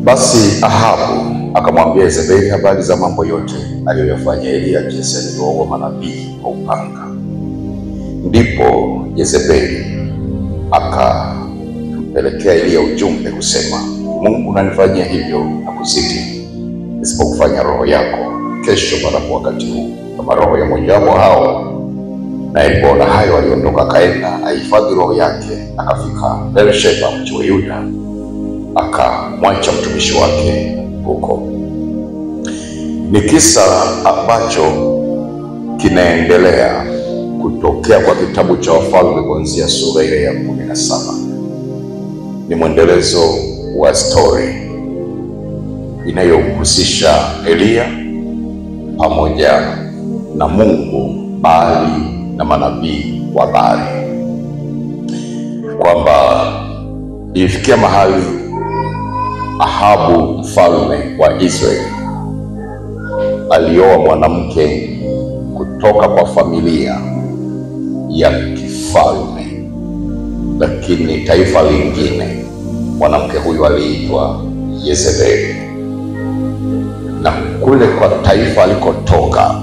Basi Ahabu akamwambia Yezebeli habari za mambo yote aliyoyafanya Eliya, jinsi alivyowaua manabii kwa upanga. Ndipo Yezebeli akampelekea Eliya ujumbe kusema, Mungu unanifanyia hivyo na kuzidi, nisipokufanya roho yako kesho panapo wakati huu kama roho ya mojawapo hao. Na alipoona hayo aliondoka, akaenda ahifadhi roho yake, akafika Beersheba mji wa Yuda, akamwacha mtumishi wake huko. Ni kisa ambacho kinaendelea kutokea kwa kitabu cha Wafalme kuanzia sura ile ya 17. Ni mwendelezo wa story inayohusisha Eliya pamoja na Mungu, Baali na manabii wa Baali, kwamba ilifikia mahali Ahabu mfalme wa Israeli alioa mwanamke kutoka kwa familia ya kifalme, lakini taifa lingine. Mwanamke huyu aliitwa Yezebeli, na kule kwa taifa alikotoka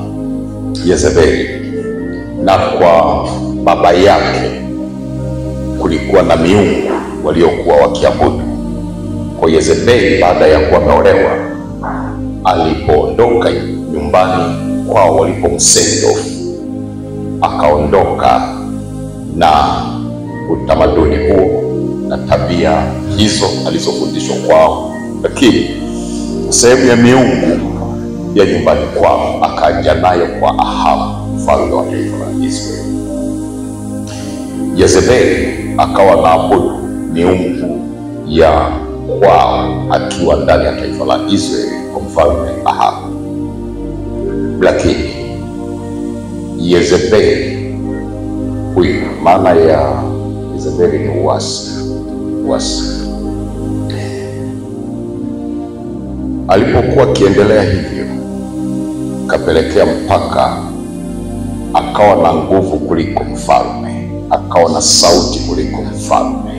Yezebeli na kwa baba yake kulikuwa na miungu waliokuwa wakiabudu. Kwa Yezebeli, baada ya kuwa ameolewa, alipoondoka nyumbani kwao walipomsend off, akaondoka na utamaduni huo na tabia hizo alizofundishwa kwao, lakini sehemu ya miungu ya nyumbani kwao akaja nayo kwa Ahabu mfalme wa taifa la Israeli. Yezebeli akawa naabudu miungu ya kwao akiwa ndani ya taifa la Israeli kwa mfalme Ahabu. Lakini Yezebeli huyu, maana ya Yezebeli ni uasi. Alipokuwa akiendelea hivyo, kapelekea mpaka akawa na nguvu kuliko mfalme, akawa na sauti kuliko mfalme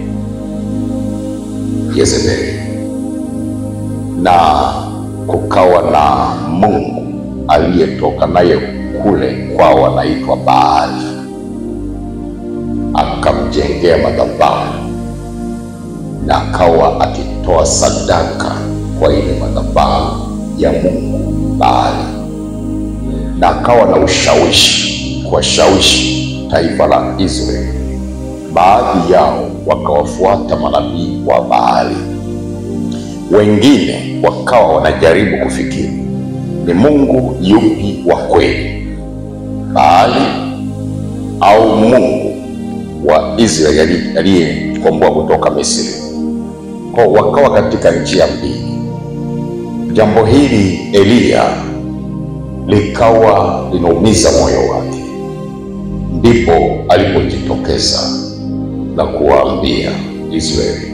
Yezebeli, na kukawa na mungu aliyetoka naye kule kwao anaitwa Baali, akamjengea madhabahu na akawa akitoa sadaka kwa ile madhabahu ya mungu Baali, na akawa na ushawishi kuwashawishi taifa la Israeli. Baadhi yao wakawafuata manabii wa Baali, wengine wakawa wanajaribu kufikiri ni mungu yupi wa kweli, Baali au mungu wa Israeli aliyekomboa kutoka Misri. Kwa wakawa katika njia mbili. Jambo hili Eliya likawa linaumiza moyo wake, ndipo alipojitokeza na kuwaambia Israeli,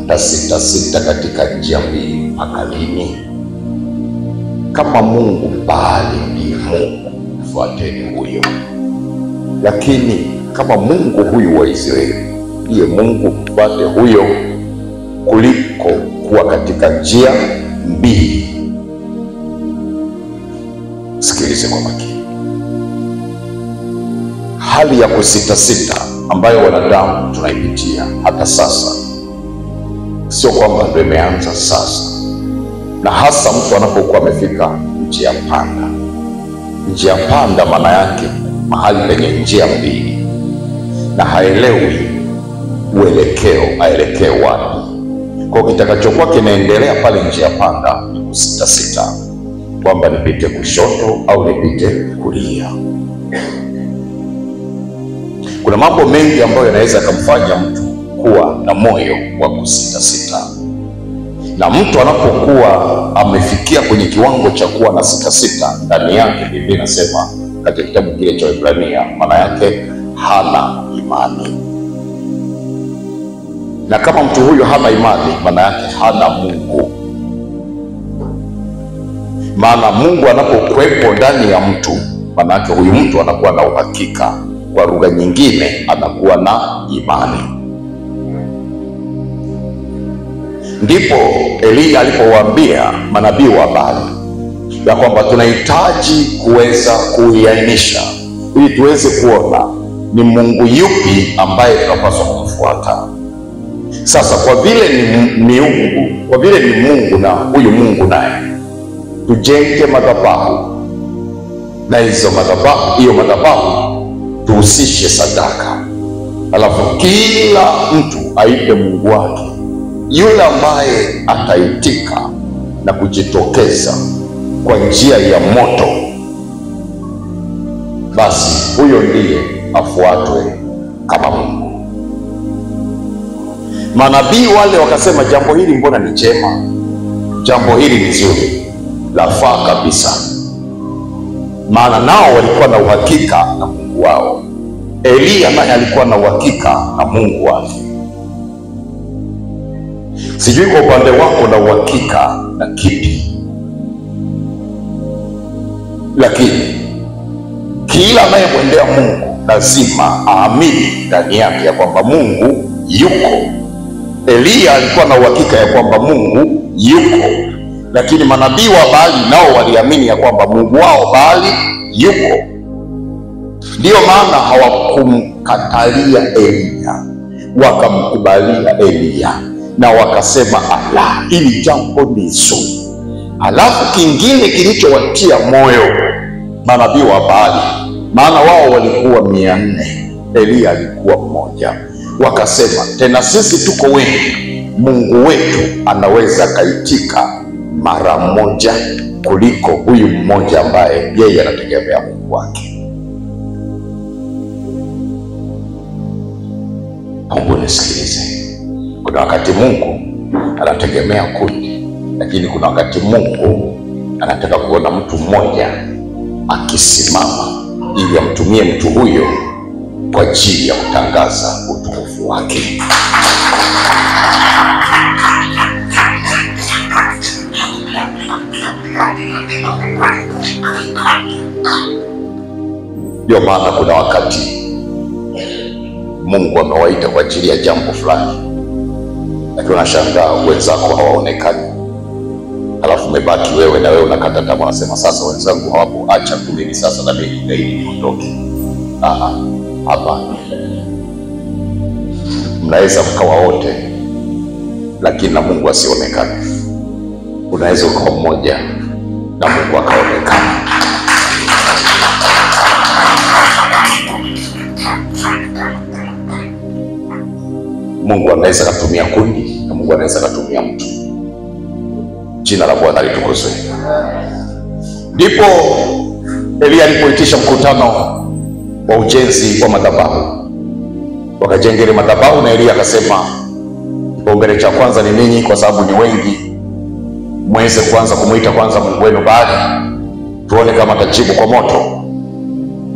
mtasita katika njia mbili mpaka lini? Kama mungu Baali ndiye mungu, fuateni huyo, lakini kama mungu huyu wa Israeli ndiye mungu, fuate huyo, kuliko kuwa katika njia mbili. Sikilize kwa makini. Hali ya kusita ambayo wanadamu tunaipitia hata sasa, sio kwamba ndio imeanza sasa, na hasa mtu anapokuwa amefika njia panda. Njia panda maana yake mahali penye njia mbili, na haelewi uelekeo, aelekee wapi. Kwa kitakachokuwa kinaendelea pale njia panda ni kusita, kwamba nipite kushoto au nipite kulia. Kuna mambo mengi ambayo yanaweza kumfanya mtu kuwa na moyo wa kusita, na mtu anapokuwa amefikia kwenye kiwango cha kuwa na sita ndani yake, Biblia inasema katika kitabu kile cha Ibrania, maana yake hana imani. Na kama mtu huyo hana imani, maana yake hana Mungu. Maana Mungu anapokuwepo ndani ya mtu, maana yake huyu mtu anakuwa na uhakika, kwa lugha nyingine anakuwa na imani. Ndipo Eliya alipowaambia manabii wa Baali ya kwamba tunahitaji kuweza kuiainisha ili tuweze kuona ni Mungu yupi ambaye tunapaswa kumfuata. Sasa kwa vile ni Mungu na huyu Mungu naye, tujenge madhabahu, na hiyo madhabahu tuhusishe sadaka, alafu kila mtu aipe Mungu wake. Yule ambaye ataitika na kujitokeza kwa njia ya moto, basi huyo ndiye afuatwe kama Mungu. Manabii wale wakasema, jambo hili mbona ni jema, jambo hili ni zuri, lafaa kabisa. Maana nao walikuwa na uhakika na Mungu wao. Eliya naye alikuwa na uhakika na Mungu wake. Sijui kwa upande wako na uhakika na kipi, lakini kila anayemwendea Mungu lazima aamini ndani yake ya kwamba Mungu yuko. Eliya alikuwa na uhakika ya kwamba Mungu yuko, lakini manabii wa Baali nao waliamini ya kwamba Mungu wao Baali yuko. Ndiyo maana hawakumkatalia Eliya, wakamkubalia Eliya na wakasema, ala, hili jambo ni zuri. Alafu kingine kilichowatia moyo manabii wa Baali, maana wao walikuwa 400, Eliya alikuwa mmoja, wakasema, tena sisi tuko wengi, Mungu wetu anaweza kaitika mara moja kuliko huyu mmoja ambaye yeye anategemea Mungu wake. Mungu, nisikilize. Kuna wakati Mungu anategemea kundi, lakini kuna wakati Mungu anataka kuona mtu mmoja akisimama ili amtumie mtu huyo kwa ajili ya kutangaza utukufu wake. Ndio maana kuna wakati Mungu amewaita kwa ajili ya jambo fulani, lakini unashangaa wenzako hawaonekani, alafu umebaki wewe, na wewe unakata tamaa, unasema sasa wenzangu hawapo, acha tu mimi sasa na mimi niondoke. Hapa mnaweza mkawa wote, lakini na Mungu asionekane. Unaweza ukawa mmoja na Mungu akaonekana. Mungu anaweza kutumia kundi na Mungu anaweza kutumia mtu. Jina la Bwana litukuzwe. Ndipo Eliya alipoitisha mkutano wa ujenzi wa madhabahu. Wakajenga ile madhabahu, na Eliya akasema, kipaumbele cha kwanza ni ninyi, kwa sababu ni wengi, mweze kwanza kumuita kwanza Mungu wenu Baali, tuone kama atajibu kwa moto.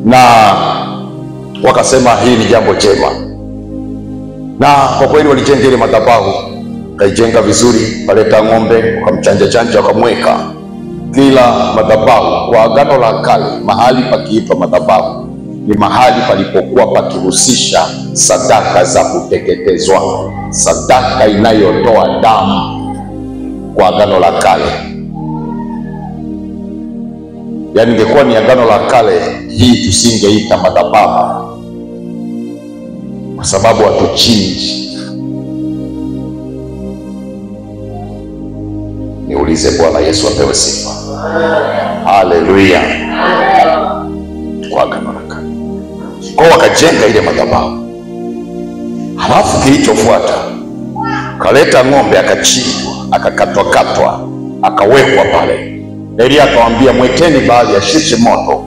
Na wakasema hii ni jambo jema. Na kwa kweli walijenga ile madhabahu, kaijenga vizuri, paleta ng'ombe, wakamchanja chanja, wakamweka. Kila madhabahu kwa Agano la Kale, mahali pakiitwa madhabahu ni mahali palipokuwa pakihusisha sadaka za kuteketezwa, sadaka inayotoa damu kwa Agano la Kale. Yaani ingekuwa ni Agano la Kale, hii tusingeita madhabahu, kwa sababu hatuchinji. Niulize, Bwana Yesu apewe sifa. Haleluya. Kwa Agano la Kale, kwa wakajenga ile madhabahu. Halafu kilichofuata, kaleta ng'ombe, akachinjwa, akakatwa, akawekwa pale. Eliya akamwambia, mwiteni Baali ashushe moto,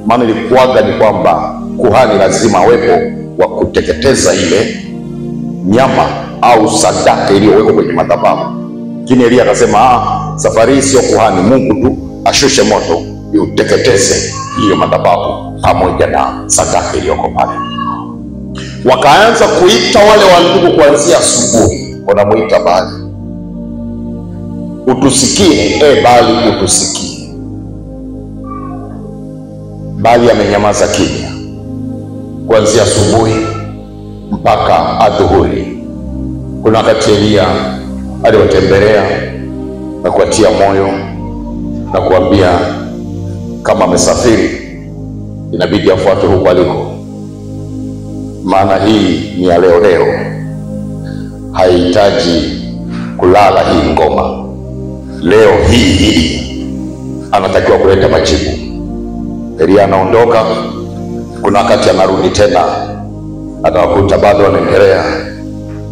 maana ilikuwaga ni kwamba kuhani lazima awepo wa kuteketeza ile nyama au sadaka iliyowekwa kwenye madhabahu. Lakini Eliya akasema, safari hii sio kuhani, Mungu tu ashushe moto uteketeze hiyo madhabahu pamoja na sadaka iliyoko pale. Wakaanza kuita wale wandugu kuanzia asubuhi, wanamuita Baali, utusikie, Baali utusikie. Baali amenyamaza kimya kuanzia asubuhi mpaka adhuhuri. Kuna wakati Eliya aliwatembelea na kuwatia moyo na kuambia kama amesafiri inabidi afuate huko aliko, maana hii ni ya leo leo, haihitaji kulala hii ngoma. Leo hii anatakiwa kuleta majibu. Elia anaondoka, kuna wakati anarudi tena, atawakuta bado wanaendelea,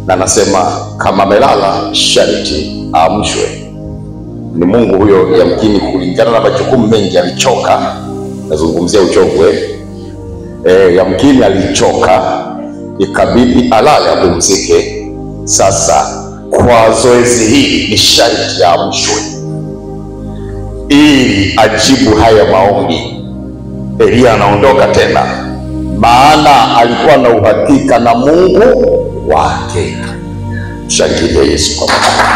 na anasema kama amelala sharti aamshwe. Ni Mungu huyo, yamkini kulingana na majukumu mengi alichoka. Nazungumzia uchovu yamkini alichoka, ikabidi alale apumzike. Sasa kwa zoezi hili ni sharti aamshwe ili ajibu haya maombi. Elia anaondoka tena, maana alikuwa na uhakika na Mungu wake. Shangilia Yesu kwa maana.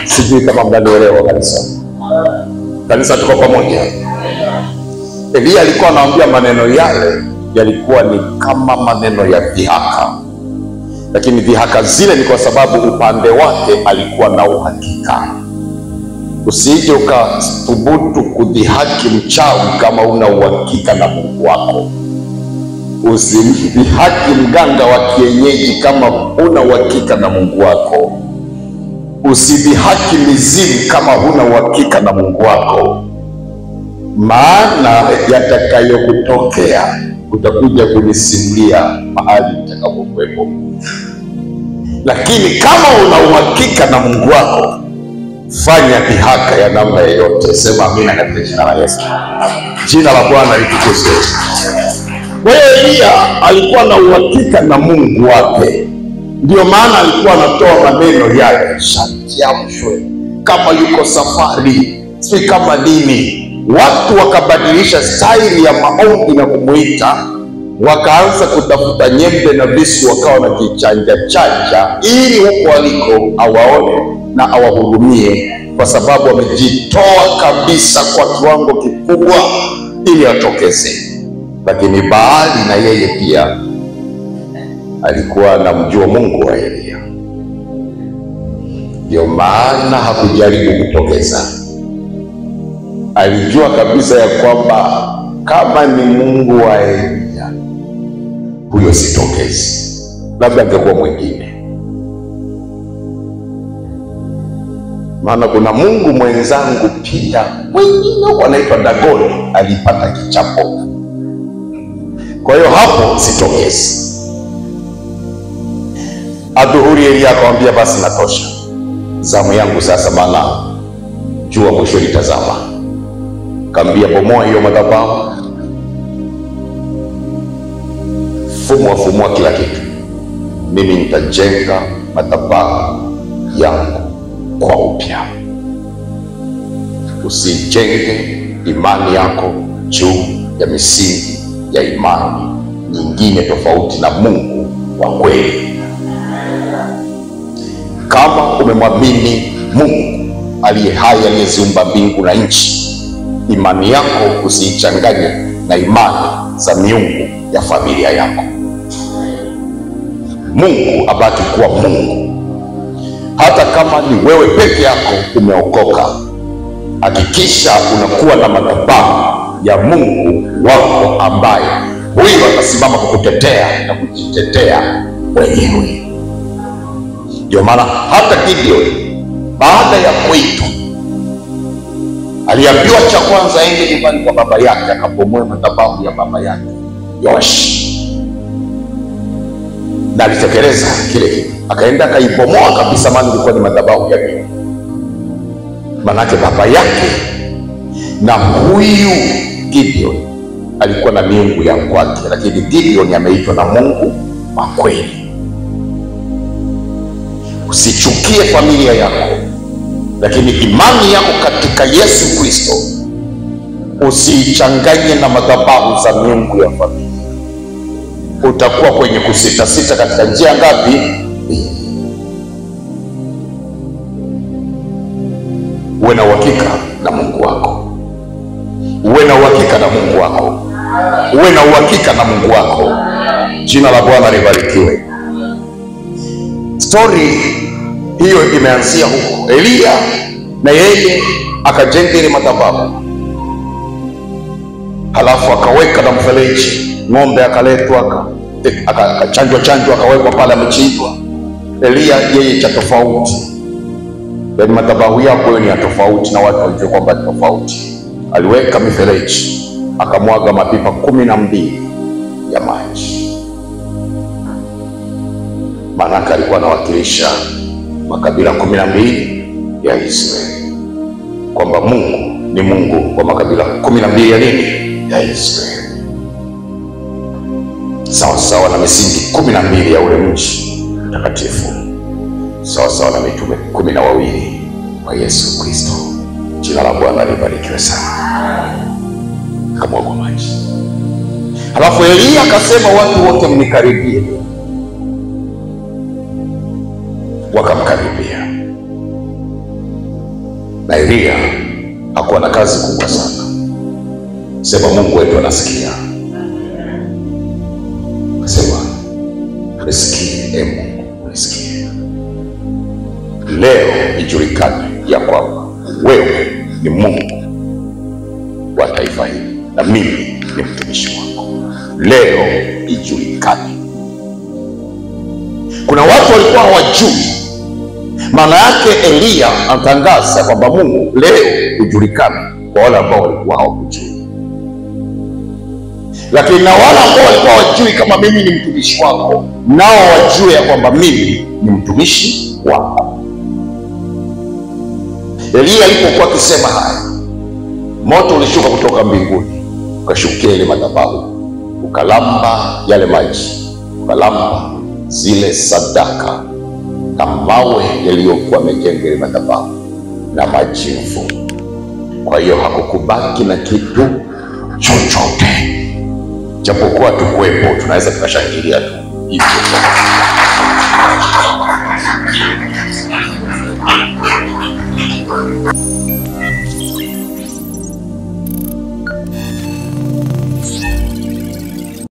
Sijui kama mnanielewa kanisa. Kanisa tuko pamoja. Elia alikuwa anaambia maneno yale yalikuwa ni kama maneno ya dhihaka, lakini dhihaka zile ni kwa sababu upande wake alikuwa na uhakika. Usije ukathubutu kudhihaki mchawi kama una uhakika na Mungu wako. Usimdhihaki mganga wa kienyeji kama una uhakika na Mungu wako. Usidhihaki mizimu kama huna uhakika na Mungu wako, maana yatakayokutokea utakuja kunisimulia mahali utakapokuwepo. Lakini kama una uhakika na Mungu wako, fanya dhihaka ya namna yoyote. Sema amina katika jina la Yesu. Jina la Bwana litukuzwe. Kwa hiyo Elia alikuwa na uhakika na Mungu wake, ndio maana alikuwa anatoa maneno yale, sharti aamshwe. Kama yuko safari, si kama dini. Watu wakabadilisha staili ya maombi na kumuita, wakaanza kutafuta nyembe na visu, wakawa na kichanja chanja ili huko waliko awaone na awahudumie, kwa sababu wamejitoa kabisa kwa kiwango kikubwa ili atokeze. Lakini Baali na yeye pia alikuwa anamjua Mungu wa Elia, ndio maana hakujaribu kutokeza. Alijua kabisa ya kwamba kama ni Mungu wa Elia, huyo sitokezi, labda angekuwa mwingine. Maana kuna Mungu mwenzangu pia mwingine anaitwa Dagoni, alipata kichapo. Kwa hiyo hapo sitokezi. Adhuhuri Elia akamwambia basi natosha, zamu yangu sasa, maana jua mwisho litazama. Kaambia bomoa hiyo madhabahu, fumua kila kitu, mimi nitajenga madhabahu yangu kwa upya. Usijenge imani yako juu ya misingi ya imani nyingine tofauti na Mungu wa kweli. Kama umemwamini Mungu aliye hai, aliyeziumba mbingu na nchi, imani yako usiichanganye na imani za miungu ya familia yako. Mungu abaki kuwa Mungu. Hata kama ni wewe peke yako umeokoka, hakikisha unakuwa na madhabahu ya Mungu wako ambaye huyo atasimama kukutetea na kujitetea wenyewe. Ndio maana hata Gideon baada ya kuitwa aliambiwa cha kwanza aende nyumbani kwa baba yake akabomoe madhabahu ya baba yake Yoashi, na alitekeleza kile kitu, akaenda akaibomoa kabisa, maana ilikuwa ni madhabahu ya Mungu. Manake baba yake na huyu Gideon alikuwa na miungu ya kwake, lakini Gideon ameitwa na Mungu wa kweli. Usichukie familia yako, lakini imani yako katika Yesu Kristo usiichanganye na madhabahu za miungu ya familia. Utakuwa kwenye kusita katika njia ngapi? Uwe na uhakika na Mungu wako. Uwe na uhakika na Mungu wako. uwe na uhakika na Mungu wako. Jina la Bwana libarikiwe. Story hiyo imeanzia huko. Elia na yeye akajenga ile madhabahu, halafu akaweka na mfereji, ng'ombe akaletwa akachanjwa akawekwa pale, amechinjwa. Elia yeye cha tofauti, yaani madhabahu yako ni ya tofauti na watu walijua kwamba ni tofauti. Aliweka mifereji, akamwaga mapipa 12 ya maji. Maana alikuwa anawakilisha makabila 12 ya Israeli, kwamba Mungu ni Mungu kwa makabila 12 ya nini? Ya Israeli. Sawa sawa na misingi 12 ya ule mji mtakatifu, sawa sawa na mitume 12 wa Yesu Kristo. Jina la Bwana libarikiwe sana. Kamwaga maji. Halafu Elia akasema, watu wote mnikaribie. Wakamkaribia. Na Elia hakuwa na kazi kubwa sana. Sema Mungu wetu anasikia. Sema unisikie, Mungu unisikie. Leo ijulikane ya kwamba wewe ni Mungu wa taifa hili na mimi ni mtumishi wako. Leo ijulikane. Kuna watu walikuwa hawajui. Maana yake Elia anatangaza kwamba Mungu leo ijulikane kwa wale ambao walikuwa hawajui. Lakini na wale ambao walikuwa hawajui kama mimi ni mtumishi wako, nao wajue ya kwamba mimi ni mtumishi wako. Elia alipokuwa akisema haya, moto ulishuka kutoka mbinguni, ukashukia ile madhabahu, ukalamba yale maji, ukalamba zile sadaka na mawe yaliyokuwa yamejenga ile madhabahu na majivu. Kwa hiyo hakukubaki na kitu chochote, japokuwa tukuwepo tunaweza tukashangilia tu hivyo.